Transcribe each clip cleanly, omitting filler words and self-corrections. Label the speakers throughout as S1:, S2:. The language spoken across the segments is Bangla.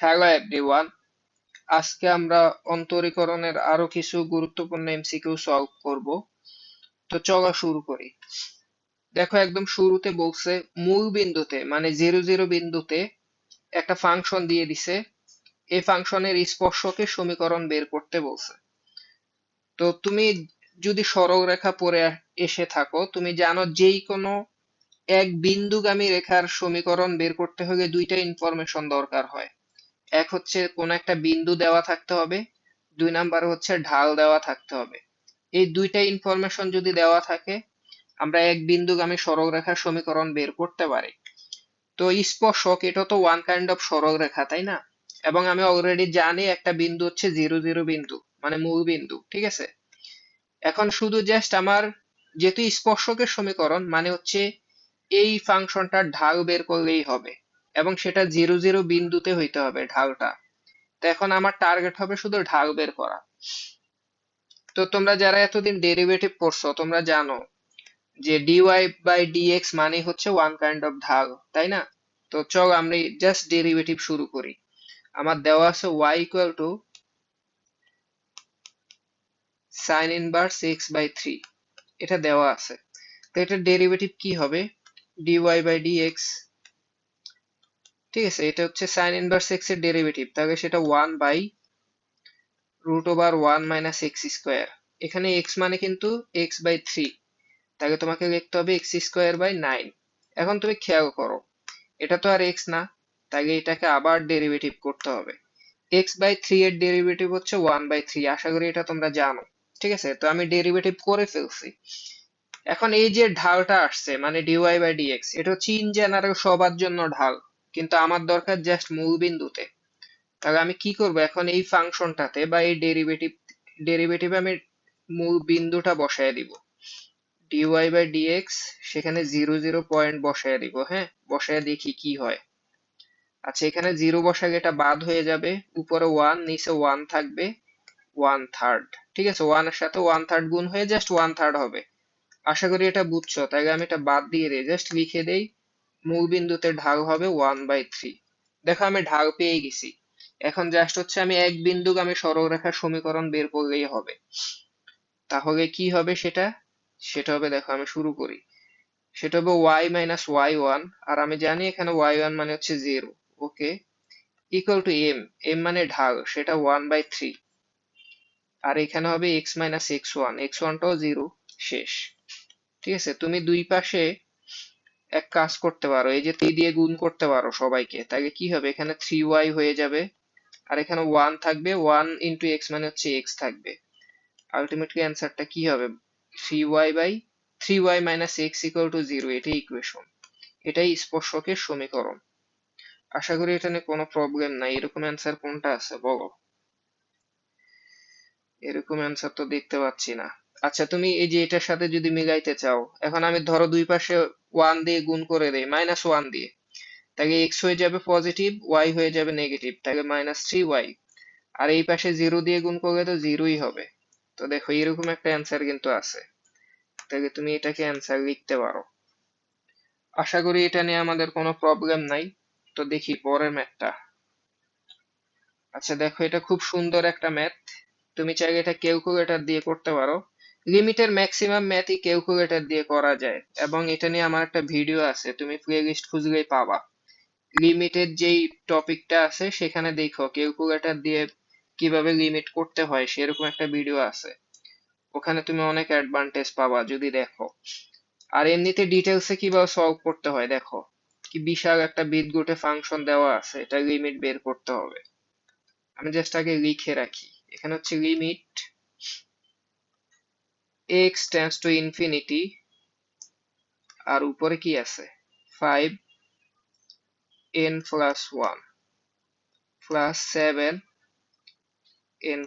S1: হ্যালো এভরিওয়ান, আজকে আমরা অন্তরীকরণের আরো কিছু গুরুত্বপূর্ণ এমসিকিউ সলভ করব। তো চলো শুরু করি। দেখো, একদম শুরুতে বলছে মূল বিন্দুতে মানে 0 0 বিন্দুতে একটা ফাংশন দিয়ে দিছে। এই ফাংশনের স্পর্শকের সমীকরণ বের করতে বলছে। তো তুমি যদি সরলরেখা পড়ে এসে থাকো, তুমি জানো যেই কোনো এক বিন্দুগামী রেখার সমীকরণ বের করতে হলে দুইটা ইনফরমেশন দরকার হয়। এক হচ্ছে কোন একটা বিন্দু দেওয়া থাকতে হবে, দুই নাম্বার হচ্ছে ঢাল দেওয়া থাকতে হবে। এই দুইটা ইনফরমেশন যদি দেওয়া থাকে, আমরা এক বিন্দুগামী সরলরেখার সমীকরণ বের করতে পারি। তো স্পর্শক এটা তো ওয়ান কাইন্ড অফ সরলরেখা, তাই না? এবং আমি অলরেডি জানি একটা বিন্দু হচ্ছে 0 0 বিন্দু, মানে মূল বিন্দু, ঠিক আছে। এখন শুধু জাস্ট আমার, যেহেতু স্পর্শকের সমীকরণ মানে হচ্ছে এই ফাংশনটার ঢাল বের করলেই হবে, এবং সেটা 0 0 বিন্দুতে হইতে হবে ঢালটা। তো এখন আমার টার্গেট হবে শুধু ঢাল বের করা। তো তোমরা যারা এতদিন ডেরিভেটিভ পড়ছো, তোমরা জানো যে ডিওয়াই বাই ডিএক্স মানে হচ্ছে ওয়ান কাইন্ড অফ ঢাল, তাই না? তো চল আমরা জাস্ট ডেরিভেটিভ শুরু করি। আমার দেওয়া আছে Y equal to sine inverse X by three, এটা দেওয়া আছে। তো এটার ডেরিভেটিভ কি হবে? ডিওয়াই বাই ডিএক্স, ঠিক আছে, এটা হচ্ছে সাইন ইনভার্স এক্স এর ডেরিভেটিভ, তাহলে সেটা one by root over one minus X square. এখানে এক্স মানে কিন্তু এক্স বাই থ্রি, তাহলে তোমাকে লিখতে হবে এক্স স্কোয়ার বাই নাইন। এখন তুমি খেয়াল করো, এটা তো আর এক্স না, তাহলে এটাকে আবার ডেরিভেটিভ করতে হবে। এক্স বাই থ্রি এর ডেরিভেটিভ হচ্ছে ওয়ান বাই থ্রি, আশা করি এটা তোমরা জানো। ঠিক আছে, তো আমি ডেরিভেটিভ করে ফেলছি। এখন এই যে ঢালটা আসছে মানে ডিওয়াই বাই ডিএক্স, এটা হচ্ছে ইন জেনারেল সবার জন্য ঢাল, কিন্তু আমার দরকার জাস্ট মূল বিন্দুতে। তাহলে আমি কি করব, এখন এই ফাংশনটাতে বা এই ডেরিভেটিভ আমি মূল বিন্দুটা বসায় দিব। ডিওয়াই বাই ডিএক্স, সেখানে 0 0 পয়েন্ট বসায় দিব। হ্যাঁ, বসায় দেখি কি হয়। আচ্ছা, এখানে জিরো বসালে এটা বাদ হয়ে যাবে, উপরে ওয়ান নিচে ওয়ান থাকবে, ওয়ান থার্ড। ঠিক আছে, ওয়ান এর সাথে ওয়ান থার্ড গুণ হয়ে জাস্ট ওয়ান থার্ড হবে। আশা করি এটা বুঝছো, তাই আমি এটা বাদ দিয়ে দিই, জাস্ট লিখে দেই মূল বিন্দুতে ঢাল হবে ওয়ান বাই থ্রি। দেখো আমি ঢাল পেয়ে গেছি। এখন জাস্ট হচ্ছে আমি এক বিন্দুগামী সরলরেখার সমীকরণ বের করলেই হবে। তাহলে কি হবে সেটা? সেটা হবে, দেখো আমি শুরু করি, সেটা হবে ওয়াই মাইনাস ওয়াই ওয়ান, আর আমি জানি এখানে ওয়াই ওয়ান মানে হচ্ছে zero. Okay, equal to M, M মানে ঢাল, সেটা ওয়ান বাই থ্রি। আর এখানে হবে এক্স মাইনাস এক্স ওয়ানটাও জিরো। শেষ। ঠিক আছে, তুমি দুই পাশে এক কাজ করতে পারো, এই যে 3 দিয়ে গুণ করতে পারো সবাইকে, তাহলে কি হবে, এখানে 3y হয়ে যাবে, আর এখানে 1 থাকবে, 1 ইন্টু এক্স মানে হচ্ছে এক্স থাকবে। আলটিমেটলি অ্যান্সারটা কি হবে? 3y by 3y minus X equal to zero, এটাই ইকুয়েশন, এটাই স্পর্শকের সমীকরণ। আশা করি এটা নিয়ে কোনো প্রবলেম নাই। এরকম অ্যান্সার কোনটা আছে বলো? এরকম অ্যান্সার তো দেখতে পাচ্ছি না। আচ্ছা, তুমি এই যে এটার সাথে যদি মিলাইতে চাও, এখন আমি ধরো দুই পাশে ওয়ান দিয়ে গুণ করে দেই, মাইনাস ওয়ান দিয়ে, তাহলে এক্স হয়ে যাবে পজিটিভ, ওয়াই হয়ে যাবে নেগেটিভ, তাহলে মাইনাস থ্রি ওয়াই। আর এই পাশে জিরো দিয়ে গুণ করলে তো জিরোই হবে। তো দেখো এরকম একটা অ্যান্সার কিন্তু আছে, তাহলে তুমি এটাকে অ্যান্সার লিখতে পারো। আশা করি এটা নিয়ে আমাদের কোনো প্রবলেম নাই। তো দেখি পরের ম্যাথটা। আচ্ছা দেখো, এটা খুব সুন্দর একটা ম্যাথ, তুমি চাইলে এটা ক্যালকুলেটর দিয়ে করতে পারো। লিমিটের ম্যাক্সিমাম ম্যাথই ক্যালকুলেটর দিয়ে করা যায়, এবং এটা নিয়ে আমার একটা ভিডিও আছে, তুমি প্লে লিস্ট খুঁজলেই পাবা। লিমিটের যেই টপিকটা আছে সেখানে দেখো ক্যালকুলেটর দিয়ে কিভাবে লিমিট করতে হয় সেরকম একটা ভিডিও আছে, ওখানে তুমি অনেক অ্যাডভান্টেজ পাবা যদি দেখো। আর এমনিতে ডিটেলসে কিভাবে সলভ করতে হয় দেখো, কি বিশাল একটা বীজগণিত ফাংশন দেওয়া আছে, এটা লিমিট বের করতে হবে। আমি জাস্ট আগে লিখে রাখি, এখানে হচ্ছে limit x tends to infinity, আর উপরে কি আছে, 5n plus one plus 7n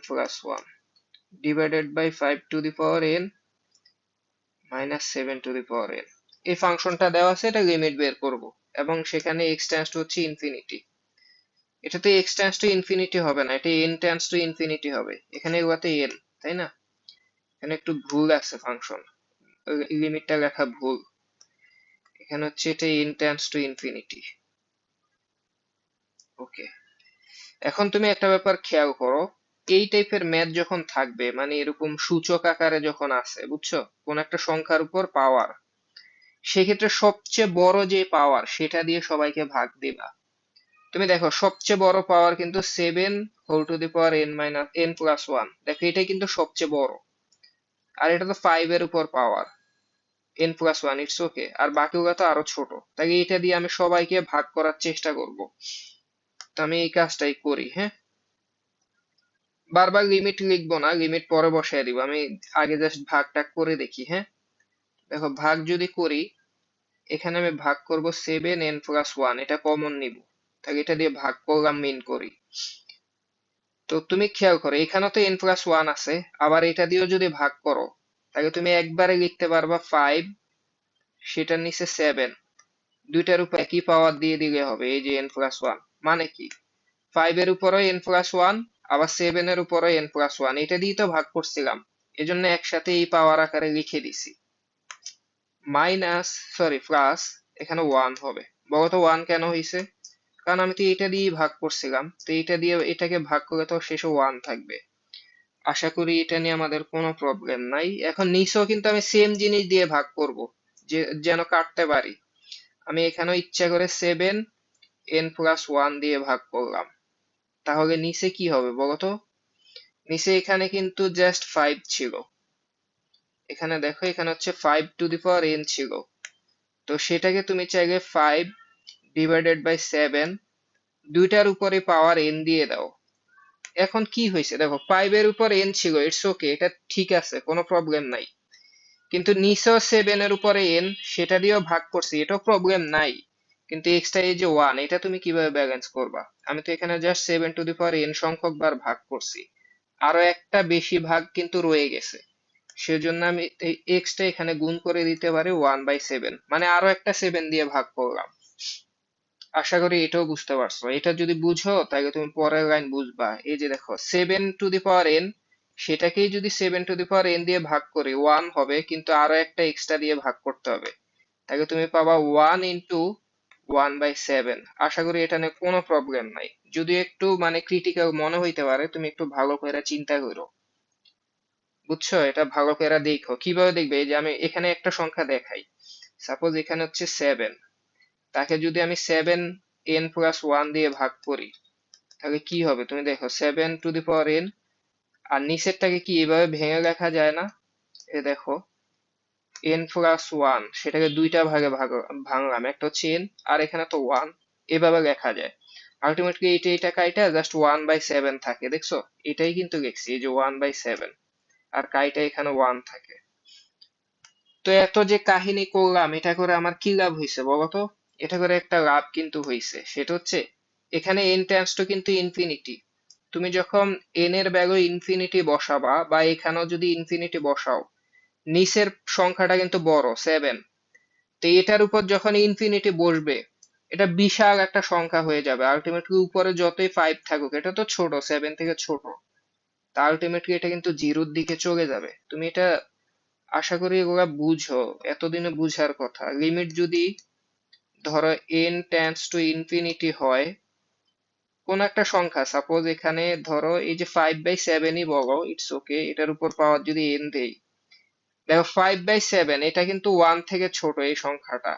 S1: plus one divided by 5 to the power n minus 7 to the power n। এই ফাংশনটা দেওয়া আছে, এটা লিমিট বের করব, এবং সেখানে এক্স টেন্ডস টু হচ্ছে ইনফিনিটি। এটাতে এক্স টেন্ডস টু ইনফিনিটি হবে না, এটা এন টেন্ডস টু ইনফিনিটি হবে, এখানে এগুলাতে এন, তাই না? এখানে একটু ভুল আছে, ফাংশন লিমিটটা লেখা ভুল, এখানে হচ্ছে এটা এন টেন্ডস টু ইনফিনিটি। ওকে, এখন তুমি একটা ব্যাপার খেয়াল করো, এই টাইপের ম্যাথ যখন থাকবে, মানে এরকম সূচক আকারে যখন আসে, বুঝছো, কোন একটা সংখ্যার উপর পাওয়ার, সেক্ষেত্রে সবচেয়ে বড় যে পাওয়ার সেটা দিয়ে সবাইকে ভাগ দিবা। তুমি দেখো সবচেয়ে বড় পাওয়ার কিন্তু 7 whole to the power n plus 1, দেখো এটাই কিন্তু সবচেয়ে বড়। আর এটা তো 5 এর উপর পাওয়ার n+1, ইটস ওকে, আর বাকিগুলো তো আরো ছোট। তাই এটা দিয়ে আমি সবাইকে ভাগ করার চেষ্টা করব। তো আমি এই কাজটাই করি, হ্যাঁ। বারবার লিমিট লিখবো না, লিমিট পরে বসায় দিব, আমি আগে জাস্ট ভাগটা করে দেখি, হ্যাঁ। দেখো ভাগ যদি করি, এখানে আমি ভাগ করব 7n+1, এটা কমন নিব, তাহলে এটা দিয়ে ভাগ করলাম, মিন করি। তো তুমি খেয়াল করো, এখানে তো n+1 আছে, আবার এটা দিয়েও যদি ভাগ করো, তাহলে তুমি একবারে লিখতে পারবা 5, সেটার নিচে 7, দুইটার উপর একই পাওয়ার দিয়ে দিলে হবে, এই যে n+1। মানে কি, 5 এর উপরও n+1, আবার 7 এর উপরও n+1, এটা দিয়ে তো ভাগ করছিলাম, এজন্য একসাথে এই পাওয়ার আকারে লিখে দিছি। মাইনাস, সরি প্লাস, এখানে 1 হবে। বলতো 1 কেন হয়েছে? কারণ আমি তো এটা দিয়েই ভাগ করছিলাম, তো এটা দিয়ে এটাকে ভাগ করলে তো শেষে 1 থাকবে। আশা করি এটা নিয়ে আমাদের কোনো প্রবলেম নাই। এখন নিচেও কিন্তু আমি সেম জিনিস দিয়ে ভাগ করব, যে যেন কাটতে পারি। আমি এখানেও ইচ্ছা করে 7n+1 দিয়ে ভাগ করলাম। তাহলে নিচে কি হবে বলতো? নিচে এখানে কিন্তু জাস্ট 5 ছিল, এখানে দেখো এখানে হচ্ছে 5 টু দি পাওয়ার n ছিল। তো সেটাকে তুমি চাইলে 5/7, দুইটার উপরে পাওয়ার n দিয়ে দাও। এখন কি হয়েছে দেখো, 5 এর উপর n ছিল, ইটস ওকে, এটা ঠিক আছে, কোনো প্রবলেম নাই। কিন্তু নিচেও 7 এর উপরে n, সেটা দিয়েও ভাগ করছি, এটাও প্রবলেম নাই। কিন্তু এক্সট্রা এই যে 1, এটা তুমি কিভাবে ব্যালেন্স করবা? আমি তো এখানে just 7 to the power n সংখ্যক বার ভাগ করছি, আরো একটা বেশি ভাগ কিন্তু রয়ে গেছে। সেজন্য আমি এই এক্সট্রা এখানে গুণ করে দিতে পারি 1/7, মানে আরো একটা 7 দিয়ে ভাগ করলাম। আশা করি এটাও বুঝতে পারছো। এটা যদি বুঝো তাহলে তুমি পরের লাইন বুঝবা। এই যে দেখো 7 টু দি পাওয়ার n, সেটাকেই যদি 7 টু দি পাওয়ার n দিয়ে ভাগ করি, 1 হবে, কিন্তু আরো একটা এক্সট্রা দিয়ে ভাগ করতে হবে। তাহলে তুমি পাবা 1 × 1/7। আশা করি এটা নিয়ে কোনো প্রবলেম নাই। যদি একটু মানে ক্রিটিক্যাল মনে হইতে পারে, তুমি একটু ভালো করে চিন্তা করো, বুঝছো? এটা ভালো করে দেখো। কিভাবে দেখবে? এই যে আমি এখানে একটা সংখ্যা দেখাই, সাপোজ এখানে হচ্ছে 7, তাকে যদি আমি 7n+1 দিয়ে ভাগ করি, তাহলে কি হবে তুমি দেখো, 7 টু দি পাওয়ার n, আর নিচেরটাকে কি এভাবে ভেঙে লেখা যায় না? এ দেখো n+1, সেটাকে দুইটা ভাগে ভাঙলাম, একটা হচ্ছে n, আর এখানে তো 1, এভাবে লেখা যায়। আলটিমেটলি এটা কাইটা জাস্ট 1/7 থাকে, দেখছো? এটাই কিন্তু লিখছি, এই যে 1/7, আর কাইটা এখানে 1 থাকে। তো এত যে কাহিনী করলাম, এটা করে আমার কি লাভ হয়েছে বলতো? এটা করে একটা লাভ কিন্তু হয়েছে, সেটা হচ্ছে এখানে n টেন্ডস টু কিন্তু ইনফিনিটি। তুমি যখন n এর ভ্যালু ইনফিনিটি বসাবা, বা এখানেও যদি ইনফিনিটি বসাও, নিচের সংখ্যাটা কিন্তু বড় 7, তো এটার উপর যখন ইনফিনিটি বসবে, এটা বিশাল একটা সংখ্যা হয়ে যাবে। আলটিমেটলি উপরে যতই 5 থাকুক, এটা তো ছোট, 7 থেকে ছোট, তা আলটিমেটলি এটা কিন্তু জিরোর দিকে চলে যাবে। তুমি এটা আশা করি এগুলা বুঝো, এতদিনে বুঝার কথা। লিমিট যদি ধরো n টেন্ডস টু ইনফিনিটি হয়, কোন একটা সংখ্যা, সাপোজ এখানে ধরো এই যে 5/7ই বলো, ইটস ওকে, এটার উপর পাওয়ার যদি n দেই, দেখো 5/7 এটা কিন্তু 1 থেকে ছোট এই সংখ্যাটা,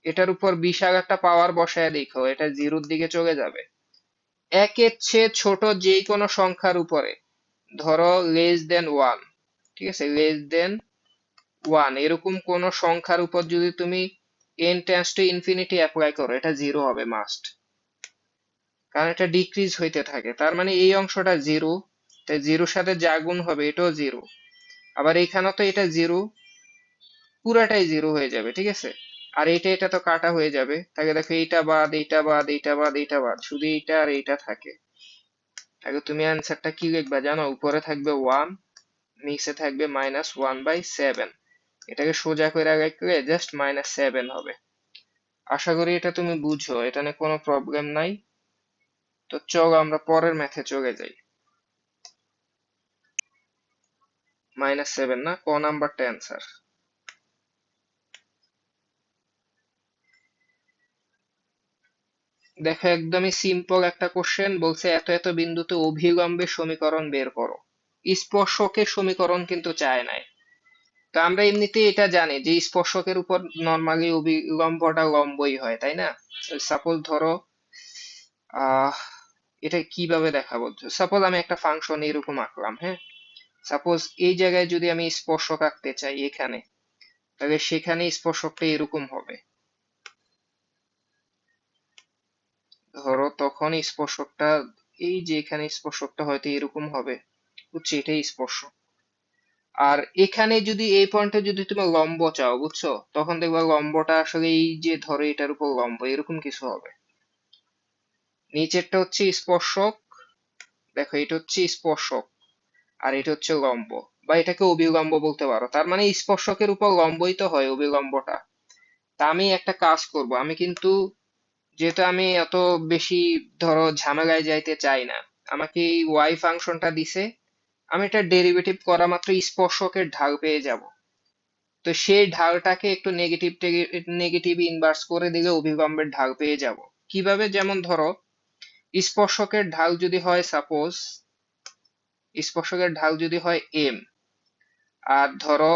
S1: এটার উপর বিশাল একটা পাওয়ার বসায় দেখো, এটা জিরোর দিকে চলে যাবে। একের চেয়ে ছোট যে কোনো সংখ্যার উপরে, ধরো <1, ঠিক আছে, <1, এরকম কোন সংখ্যার উপর যদি তুমি n tends to infinity apply করো, এটা জিরো হবে মাস্ট, কারণ এটা ডিক্রিজ হইতে থাকে। তার মানে এই অংশটা জিরো, তাই জিরোর সাথে যা গুণ হবে এটাও জিরো। আবার এইখানেও তো এটা জিরো, পুরাটাই জিরো হয়ে যাবে, ঠিক আছে। আর এটা তো কাটা হয়ে যাবে, তাহলে দেখো এইটা বাদ, এইটা বাদ, এইটা বাদ, এইটা বাদ, শুধু এইটা আর এইটা থাকে। তাহলে তুমি অ্যান্সারটা কি লিখবা জানো? উপরে থাকবে 1, নিচে থাকবে -1/7। এটাকে সোজা করে রাখলে জাস্ট -7 হবে। আশা করি এটা তুমি বুঝো, এটা নিয়ে কোনো প্রবলেম নাই। তো চলো আমরা পরের ম্যাথে চলে যাই। -7 না, ক নাম্বারটা অ্যান্সার। দেখো একদমই সিম্পল একটা কোশ্চেন, বলছে এত এত বিন্দুতে অভিলম্বের সমীকরণ বের করো। স্পর্শকের সমীকরণ কিন্তু চায় নাই। তো আমরা এমনিতেই এটা জানি যে স্পর্শকের উপর নর্মালি অভিলম্বটা লম্বই হয়, তাই না? সাপোজ ধরো আহ এটা কিভাবে দেখাবো, সাপোজ আমি একটা ফাংশন এরকম আঁকলাম, হ্যাঁ। সাপোজ এই জায়গায় যদি আমি স্পর্শক আঁকতে চাই এখানে, তাহলে সেখানে স্পর্শকটা এরকম হবে। ধরো তখন স্পর্শকটা, এই যে এখানে স্পর্শকটা হয়তো এরকম হবে, বুঝছো, এটাই স্পর্শক। আর এখানে যদি এই পয়েন্টে যদি তুমি লম্ব চাও, বুঝছো, তখন দেখবা লম্বটা আসলে এই যে ধরো এটার উপর লম্ব এরকম কিছু হবে। নিচেরটা হচ্ছে স্পর্শক, দেখো এটা হচ্ছে স্পর্শক, আর এটা হচ্ছে লম্ব, বা এটাকে অভিলম্ব বলতে পারো। তার মানে স্পর্শকের উপর লম্বই তো হয় অভিলম্বটা। তা আমি একটা কাজ করব, আমি কিন্তু, যেহেতু আমি এত বেশি ধরো ঝামেলায় যাইতে চাই না, আমাকে এই ওয়াই ফাংশনটা দিছে, আমি এটা ডেরিভেটিভ করা মাত্র স্পর্শকের ঢাল পেয়ে যাব। তো সেই ঢালটাকে একটু নেগেটিভ নেগেটিভ ইনভার্স করে দিলে অভিলম্বের ঢাল পেয়ে যাব। কিভাবে? যেমন ধরো স্পর্শকের ঢাল যদি হয়, সাপোজ স্পর্শকের ঢাল যদি হয় এম, আর ধরো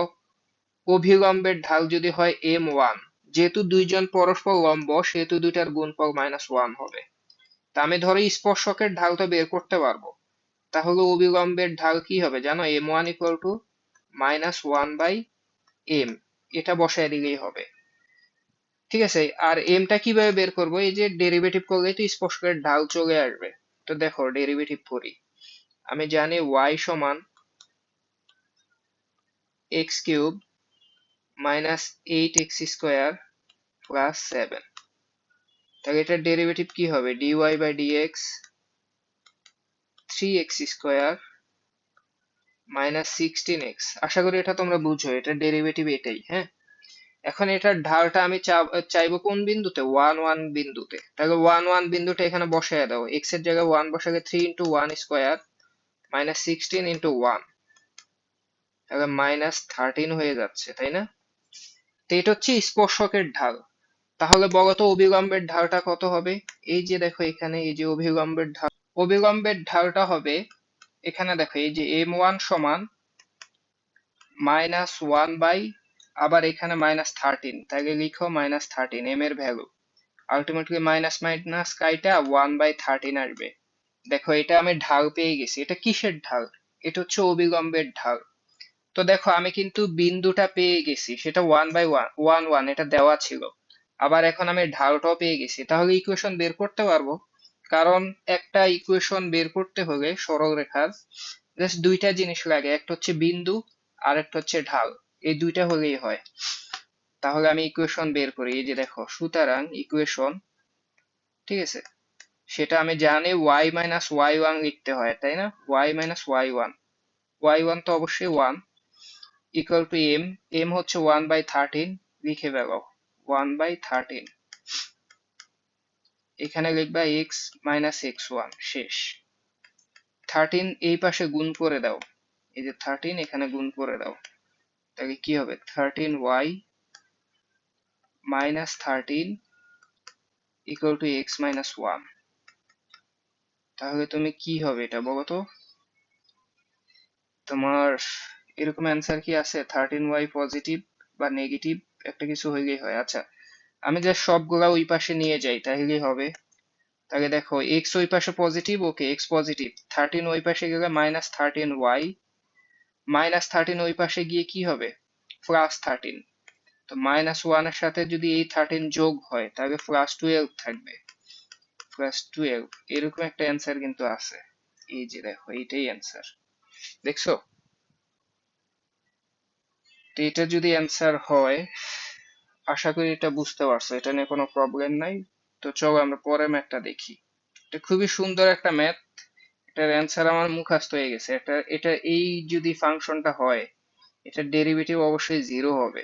S1: অভিলম্বের ঢাল যদি হয় m1, যেহেতু দুইজন পরস্পর লম্ব সেহেতু দুইটার গুণফল -1 হবে। তা আমি ধরো স্পর্শকের ঢালটা বের করতে পারবো, তাহলে অভিলম্বের ঢাল কি হবে জানো? m1 ইকুয়াল টু -1/m, এটা বসায় দিলেই হবে। ঠিক আছে, আর এমটা কিভাবে বের করবো? এই যে ডেরিভেটিভ করলেই তো স্পর্শকের ঢাল চলে আসবে। তো দেখো ডেরিভেটিভ করি, আমি জানি y সমান x³ -8x² + 7। তাহলে এটার ডেরিভেটিভ কি হবে? dy/dx 3x² -16x। আশা করি এটা তোমরা বুঝো, এটার ডেরিভেটিভ এটাই, হ্যাঁ। এখন এটার ঢালটা আমি চাইবো কোন বিন্দুতে? 1 1 বিন্দুতে। তাহলে 1 1 বিন্দুটা এখানে বসায় দাও, x এর জায়গায় 1 বসালে 3 × 1² -16 × 1, তাহলে -13 হয়ে যাচ্ছে, তাই না? তো এটা হচ্ছে স্পর্শকের ঢাল। তাহলে বলতো অভিলম্বের ঢালটা কত হবে? এই যে দেখো এখানে এই যে অভিলম্বের ঢাল, অভিলম্বের ঢালটা হবে, এখানে দেখো এই যে m1 সমান -1 বাই, আবার এখানে -13, তাহলে লিখো -13 m এর ভ্যালু। আলটিমেটলি মাইনাস মাইনাস কাইটা 1/13 আসবে। দেখো এটা আমি ঢাল পেয়ে গেছি। এটা কিসের ঢাল? এটা হচ্ছে অভিলম্বের ঢাল। তো দেখো আমি কিন্তু বিন্দুটা পেয়ে গেছি, সেটা 1/1 এটা দেওয়া ছিল। আবার এখন আমি ঢালটাও পেয়ে গেছি, তাহলে ইকুয়েশন বের করতে পারবো। কারণ একটা ইকুয়েশন বের করতে হলে সরলরেখার জাস্ট দুইটা জিনিস লাগে, একটা হচ্ছে বিন্দু আর একটা হচ্ছে ঢাল। এই দুইটা হলেই হয়। তাহলে আমি ইকুয়েশন বের করি, এই যে দেখো, সুতরাং ইকুয়েশন, ঠিক আছে, সেটা আমি জানি y - y1 লিখতে হয়, তাই না? y - y1, y1 তো অবশ্যই 1, ইকুয়াল টু m, m হচ্ছে 1/13, লিখে ফেলো 1/13। এখানে লিখবা x - x1, শেষ। 13 এই পাশে গুণ করে দাও, এই যে 13 এখানে গুণ করে দাও, তাহলে কি হবে? 13y - 13 equal to x - 1। তাহলে তুমি কি হবে এটা বলো তো? তোমার এরকম অ্যান্সার কি আছে? 13y পজিটিভ বা নেগেটিভ একটা কিছু হইলেই হয়। আচ্ছা, আমি জাস্ট সবগুলা ওই পাশে নিয়ে যাই, তাহলেই হবে। তাহলে দেখো এক্স ওই পাশে পজিটিভ, ওকে এক্স পজিটিভ, 13 ওই পাশে গেলে -13y, -13 ওই পাশে গিয়ে কি হবে? +13। তো -1 এর সাথে যদি এই 13 যোগ হয় তাহলে +12 থাকবে, +12। এরকম একটা অ্যান্সার কিন্তু আছে, এই যে দেখো এইটাই অ্যান্সার, দেখছো? তো এটা যদি অ্যান্সার হয়, আশা করি এটা বুঝতে পারছো, এটা নিয়ে কোনো প্রবলেম নাই। তো চলো আমরা পরের ম্যাথটা দেখি। এটা খুবই সুন্দর একটা ম্যাথ, এটার অ্যান্সার আমার মুখস্থ হয়ে গেছে। এটা এটা এই যদি ফাংশনটা হয়, এটার ডেরিভেটিভ অবশ্যই 0 হবে,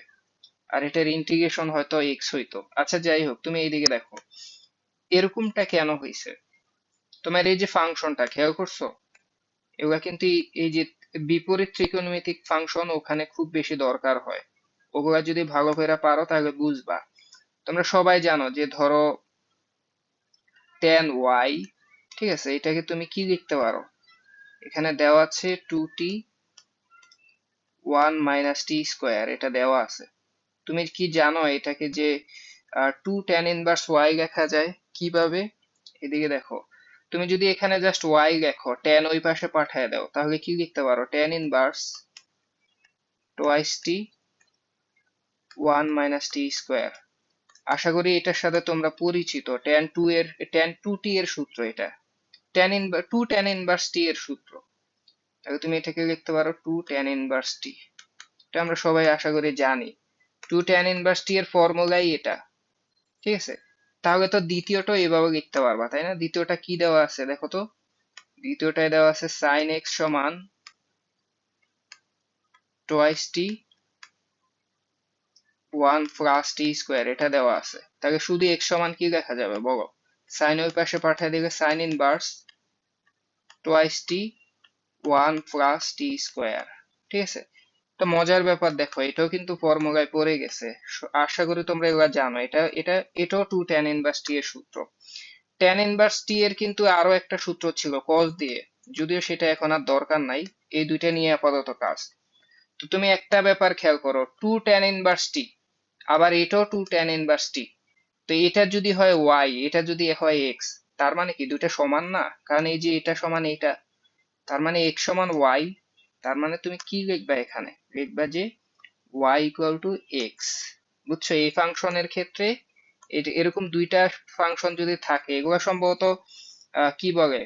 S1: আর এটার ইন্টিগ্রেশন হয়তো এক্স হইতো। আচ্ছা যাই হোক, তুমি এইদিকে দেখো এরকমটা কেন হয়েছে। তোমার এই যে ফাংশনটা খেয়াল করছো, এগুলা কিন্তু এই যে বিপরীত ত্রিকোণমিতিক ফাংশন ওখানে খুব বেশি দরকার হয়। ওগুলা যদি ভালো করে পারো তাহলে বুঝবা। তোমরা সবাই জানো যে ধরো tan y, ঠিক আছে, এটাকে তুমি কি লিখতে পারো, এখানে দেওয়া আছে 2t 1 মাইনাস টি স্কোয়ার, এটা দেওয়া আছে। তুমি কি জানো এটাকে যে 2 tan ইনভার্স y লেখা যায় কিভাবে? এদিকে দেখো, তুমি যদি এখানে জাস্ট y লেখো, tan ওই পাশে পাঠিয়ে দাও, তাহলে কি লিখতে পারো, tan ইনভার্স টোয়াইস টি 1 মাইনাস টি স্কোয়ার। আশা করি এটার সাথে তোমরা পরিচিত, tan 2t এর সূত্র এটা, টু tan ইনভার্স t এর সূত্র। তাহলে তুমি এটাকে লিখতে পারো 2 tan ইনভার্স t, এটা আমরা সবাই আশা করি জানি। 2 tan ইনভার্স t এর ফর্মুলাই এটা, ঠিক আছে। তাহলে তো দ্বিতীয়টা এভাবে লিখতে পারবা, তাই না? দ্বিতীয়টা কি দেওয়া আছে দেখো তো, দ্বিতীয়টায় দেওয়া আছে sin x সমান টোয়াইস টি 1 প্লাস টি স্কোয়ার, এটা দেওয়া আছে। তাহলে শুধু x সমান কি লেখা যাবে বলো, sin ওই পাশে পাঠিয়ে দিলে sin ইনভার্স টোয়াইস টি 1 প্লাস টি স্কোয়ার, ঠিক আছে। তো মজার ব্যাপার দেখো, এটাও কিন্তু ফর্মুলায় পড়ে গেছে, আশা করি তোমরা এগুলা জানো। এটাও 2 tan ইনভার্স টি এর সূত্র। tan ইনভার্স টি এর কিন্তু আরো একটা সূত্র ছিল cos দিয়ে, যদিও সেটা এখন আর দরকার নাই, এই দুইটা নিয়ে আপাতত কাজ। তো তুমি একটা ব্যাপার খেয়াল করো, 2 tan ইনভার্স টি, আবার এটাও 2 tan ইনভার্স টি। তো এটা যদি হয় y, এটা যদি হয় x, তার মানে কি দুইটা সমান না? কারণ এই যে এটা সমান এটা, তার মানে x সমান y, তার মানে তুমি কি লিখবা এখানে, লিখবা যে y ইকুয়াল টু x। বুঝছো? এই ফাংশনের ক্ষেত্রে এরকম দুইটা ফাংশন যদি থাকে, এগুলো সম্ভবত কি বলে,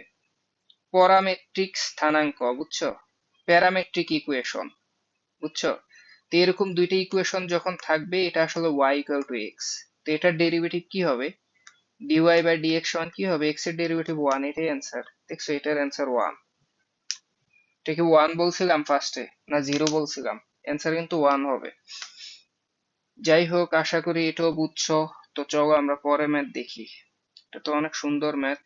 S1: পরামেট্রিক স্থানাঙ্ক, বুঝছো, প্যারামেট্রিক ইকুয়েশন, বুঝছো। তো এরকম দুইটা ইকুয়েশন যখন থাকবে, এটা আসলে y ইকুয়াল টু x। তো এটার ডেরিভেটিভ কি হবে, dy বাই dx সমান কি হবে, x এর ডেরিভেটিভ 1, এটাই অ্যান্সার। দেখছো, এটার অ্যান্সার 1। এটা কি 1 বলছিলাম ফার্স্টে, না 0 বলছিলাম? অ্যান্সার কিন্তু 1 হবে। যাই হোক, আশা করি এটাও বুঝছো। তো চলো আমরা পরে ম্যাথ দেখি, এটা তো অনেক সুন্দর ম্যাথ।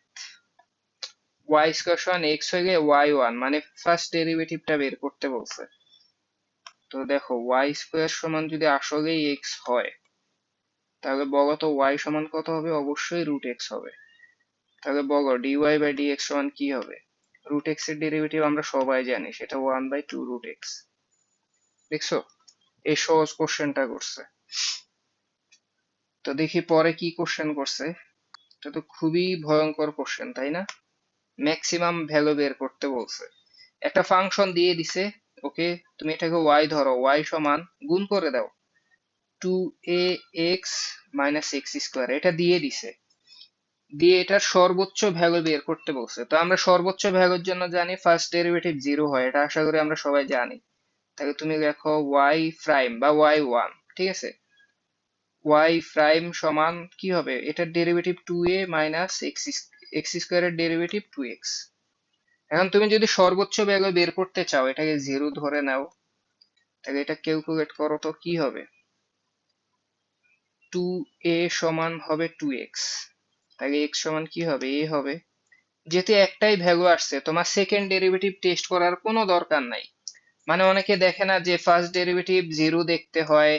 S1: y স্কয়ার সমান x হয়ে গিয়ে y1, মানে ফার্স্ট ডেরিভেটিভটা বের করতে বলছে। তো দেখো, y স্কয়ার সমান যদি আসলেই x হয়, তাহলে বলো তো y সমান কত হবে, অবশ্যই রুট x হবে। তাহলে বলো dy বাই dx সমান কি হবে, রুট x এর ডেরিভেটিভ আমরা সবাই জানি, সেটা 1/2 রুট x। দেখছো, এই সহজ কোশ্চেনটা করছে। তো দেখি পরে কি কোশ্চেন করছে, এটা তো খুবই ভয়ঙ্কর কোশ্চেন, তাই না? ম্যাক্সিমাম ভ্যালু বের করতে বলছে, একটা ফাংশন দিয়ে দিছে, ওকে, তুমি এটাকে y ধরো, y সমান গুণ করে দাও 2ax মাইনাস এক্স স্কোয়ার, এটা দিয়ে দিছে, দিয়ে এটার সর্বোচ্চ ভ্যালু বের করতে বলছে। তো আমরা সর্বোচ্চ ভ্যালুর জন্য জানি ফার্স্ট ডেরিভেটিভ 0 হয়, এটা আশা করি আমরা সবাই জানি। তাহলে তুমি দেখো y প্রাইম বা y1, ঠিক আছে, y প্রাইম সমান কি হবে, এটার ডেরিভেটিভ 2a মাইনাস এক্স স্কোয়ারের ডেরিভেটিভ 2x। এখন তুমি যদি সর্বোচ্চ ভ্যালু বের করতে চাও, এটাকে 0 ধরে নাও, তাহলে এটা ক্যালকুলেট করো তো কি হবে, 2a সমান হবে 2x, তাহলে x সমান কি হবে, a হবে। যেহেতু একটাই ভ্যালু আসছে, তোমার সেকেন্ড ডেরিভেটিভ টেস্ট করার কোনো দরকার নাই। মানে অনেকে দেখে না যে ফার্স্ট ডেরিভেটিভ 0 দেখতে হয়,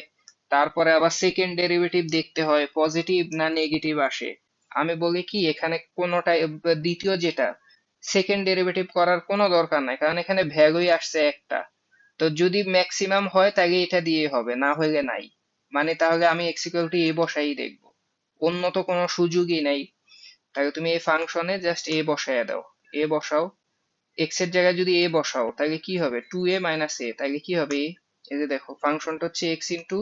S1: তারপরে আবার সেকেন্ড ডেরিভেটিভ দেখতে হয় পজিটিভ না নেগেটিভ আসে। আমি বলি কি, এখানে কোনোটাই, দ্বিতীয় যেটা, সেকেন্ড ডেরিভেটিভ করার কোনো দরকার নাই, কারণ এখানে ভ্যালুই আসছে একটা। তো যদি ম্যাক্সিমাম হয় তাহলে এটা দিয়ে হবে, না হলে নাই। মানে তাহলে আমি এক্স ইকুয়াল টু এ বসাই দেখবো, অন্য তো কোনো সুযোগই নাই। তাহলে তুমি এই ফাংশনে জাস্ট এ বসাইয়া দাও, এ বসাও, এক্স এর জায়গায় যদি এ বসাও, তাহলে কি হবে 2a মাইনাস এ, তাহলে কি হবে, এই যে দেখো ফাংশনটা হচ্ছে x into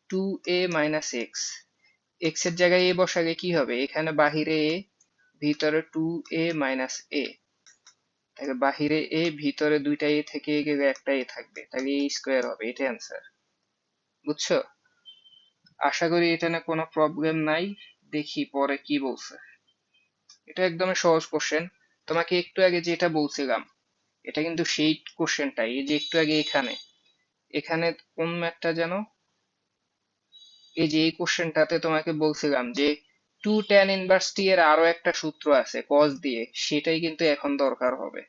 S1: 2a minus x. X এর জায়গায় এ বসালে কি হবে, এখানে বাহিরে এ, ভিতরে 2a মাইনাস এ, তাহলে বাহিরে এ, ভিতরে দুইটা এ থেকে গেলে একটা এ থাকবে, তাহলে এ স্কোয়ার হবে, এটা অ্যান্সার। বুঝছো? আশা করি এটা না কোনো প্রবলেম নাই। দেখি পরে কি বলছে। এটা একদমই সহজ কোশ্চেন, তোমাকে একটু আগে যেটা বলছিলাম, এটা কিন্তু সেই কোশ্চেনটাই, এই যে একটু আগে এখানে, এখানে কোন ম্যাথটা যেন, এই যে এই কোশ্চেনটাতে তোমাকে বলছিলাম যে 2 tan ইনভার্স টি এর আরো একটা সূত্র আছে cos দিয়ে, সেটাই কিন্তু এখন দরকার হবে।